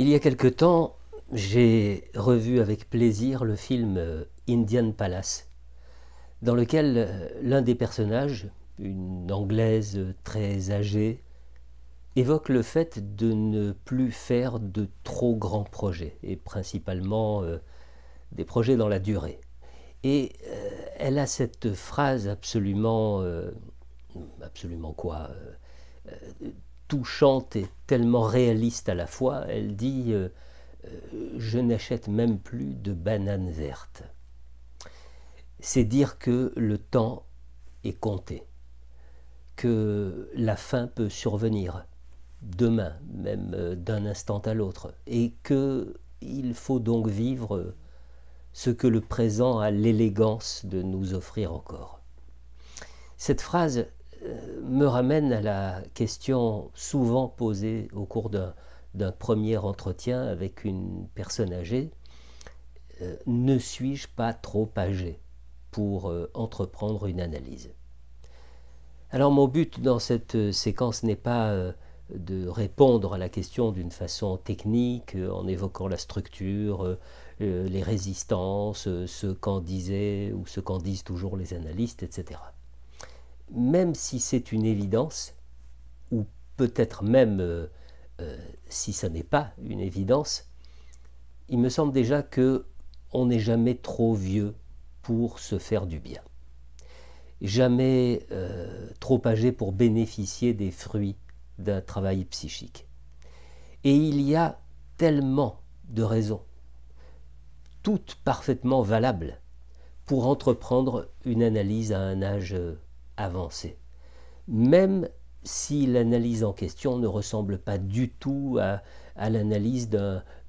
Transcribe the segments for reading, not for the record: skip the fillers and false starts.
Il y a quelque temps, j'ai revu avec plaisir le film Indian Palace, dans lequel l'un des personnages, une Anglaise très âgée, évoque le fait de ne plus faire de trop grands projets, et principalement des projets dans la durée. Et elle a cette phrase absolument quoi, touchante et tellement réaliste à la fois. Elle dit je n'achète même plus de bananes vertes. C'est dire que le temps est compté, que la fin peut survenir demain, même d'un instant à l'autre, et qu'il faut donc vivre ce que le présent a l'élégance de nous offrir encore. Cette phrase me ramène à la question souvent posée au cours d'un premier entretien avec une personne âgée. Ne suis-je pas trop âgé pour entreprendre une analyse? Alors mon but dans cette séquence n'est pas de répondre à la question d'une façon technique, en évoquant la structure, les résistances, ce qu'en disaient ou ce qu'en disent toujours les analystes, etc. Même si c'est une évidence, ou peut-être même si ce n'est pas une évidence, il me semble déjà qu'on n'est jamais trop vieux pour se faire du bien. Jamais trop âgé pour bénéficier des fruits d'un travail psychique. Et il y a tellement de raisons, toutes parfaitement valables, pour entreprendre une analyse à un âge avancé. Même si l'analyse en question ne ressemble pas du tout à l'analyse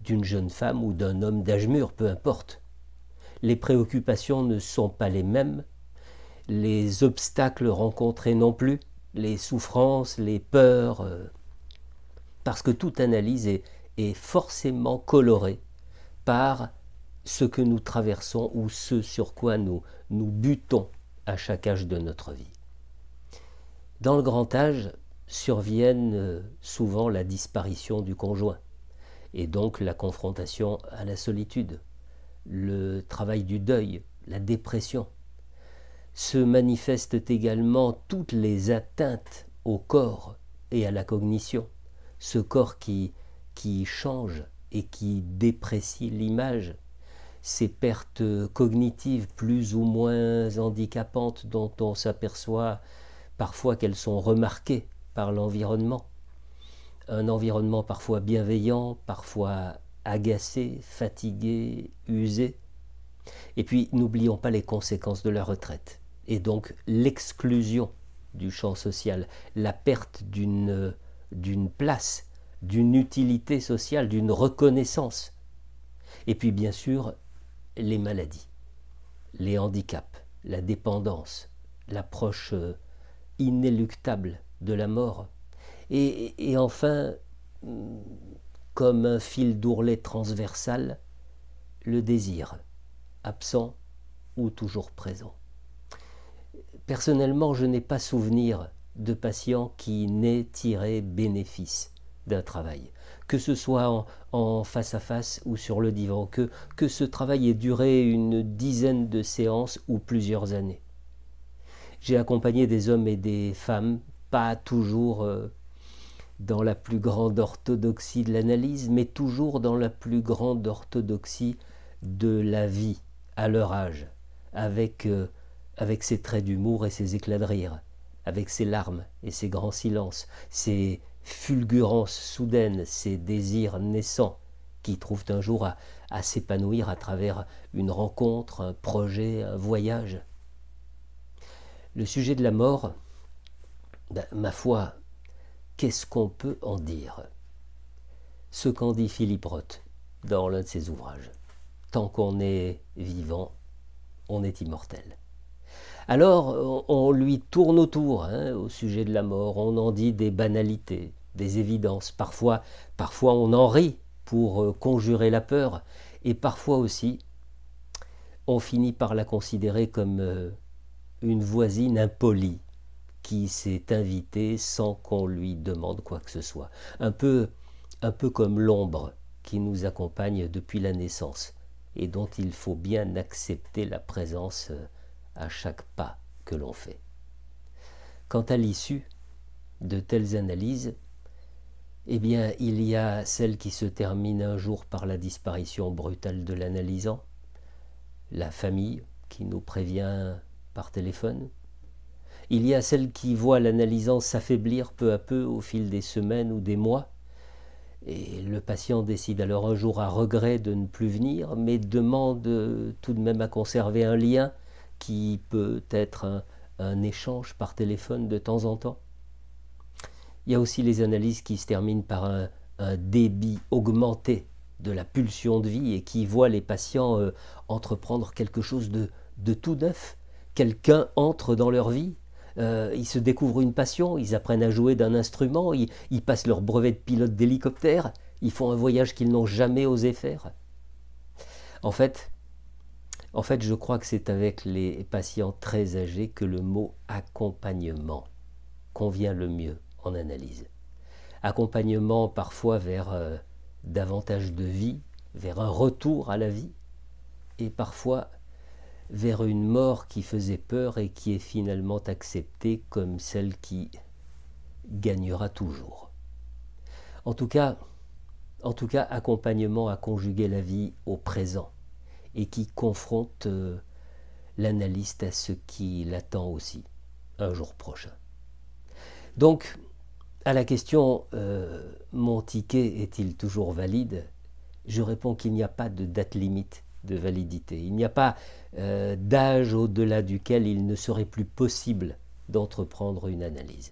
d'une jeune femme ou d'un homme d'âge mûr, peu importe. Les préoccupations ne sont pas les mêmes, les obstacles rencontrés non plus, les souffrances, les peurs, parce que toute analyse est forcément colorée par ce que nous traversons ou ce sur quoi nous butons à chaque âge de notre vie. Dans le grand âge surviennent souvent la disparition du conjoint et donc la confrontation à la solitude, le travail du deuil, la dépression. Se manifestent également toutes les atteintes au corps et à la cognition, ce corps qui change et qui déprécie l'image, ces pertes cognitives plus ou moins handicapantes dont on s'aperçoit parfois qu'elles sont remarquées par l'environnement. Un environnement parfois bienveillant, parfois agacé, fatigué, usé. Et puis n'oublions pas les conséquences de la retraite, et donc l'exclusion du champ social, la perte d'une place, d'une utilité sociale, d'une reconnaissance. Et puis bien sûr, les maladies, les handicaps, la dépendance, l'approche inéluctable de la mort. Et enfin, comme un fil d'ourlet transversal, le désir, absent ou toujours présent. Personnellement, je n'ai pas souvenir de patients qui n'aient tiré bénéfice d'un travail, que ce soit en face à face ou sur le divan, que ce travail ait duré une dizaine de séances ou plusieurs années. J'ai accompagné des hommes et des femmes, pas toujours dans la plus grande orthodoxie de l'analyse, mais toujours dans la plus grande orthodoxie de la vie à leur âge, avec ses traits d'humour et ses éclats de rire, avec ses larmes et ses grands silences, ses fulgurances soudaines, ses désirs naissants qui trouvent un jour à s'épanouir à travers une rencontre, un projet, un voyage. Le sujet de la mort, ma foi, qu'est-ce qu'on peut en dire? Ce qu'en dit Philippe Roth dans l'un de ses ouvrages. Tant qu'on est vivant, on est immortel. Alors, on lui tourne autour au sujet de la mort, on en dit des banalités, des évidences. Parfois on en rit pour conjurer la peur, et parfois aussi, on finit par la considérer comme une voisine impolie qui s'est invitée sans qu'on lui demande quoi que ce soit. Un peu comme l'ombre qui nous accompagne depuis la naissance et dont il faut bien accepter la présence à chaque pas que l'on fait. Quant à l'issue de telles analyses, eh bien, il y a celle qui se termine un jour par la disparition brutale de l'analysant, la famille qui nous prévient par téléphone. Il y a celle qui voit l'analysant s'affaiblir peu à peu au fil des semaines ou des mois, et le patient décide alors un jour à regret de ne plus venir, mais demande tout de même à conserver un lien qui peut être un échange par téléphone de temps en temps. Il y a aussi les analyses qui se terminent par un débit augmenté de la pulsion de vie et qui voient les patients entreprendre quelque chose de tout neuf. Quelqu'un entre dans leur vie, ils se découvrent une passion, ils apprennent à jouer d'un instrument, ils passent leur brevet de pilote d'hélicoptère, ils font un voyage qu'ils n'ont jamais osé faire. En fait, je crois que c'est avec les patients très âgés que le mot accompagnement convient le mieux en analyse. Accompagnement parfois vers davantage de vie, vers un retour à la vie, et parfois vers une mort qui faisait peur et qui est finalement acceptée comme celle qui gagnera toujours. En tout cas, accompagnement à conjuguer la vie au présent et qui confronte l'analyste à ce qui l'attend aussi un jour prochain. Donc, à la question « Mon ticket est-il toujours valide ?», je réponds qu'il n'y a pas de date limite de validité. Il n'y a pas d'âge au-delà duquel il ne serait plus possible d'entreprendre une analyse.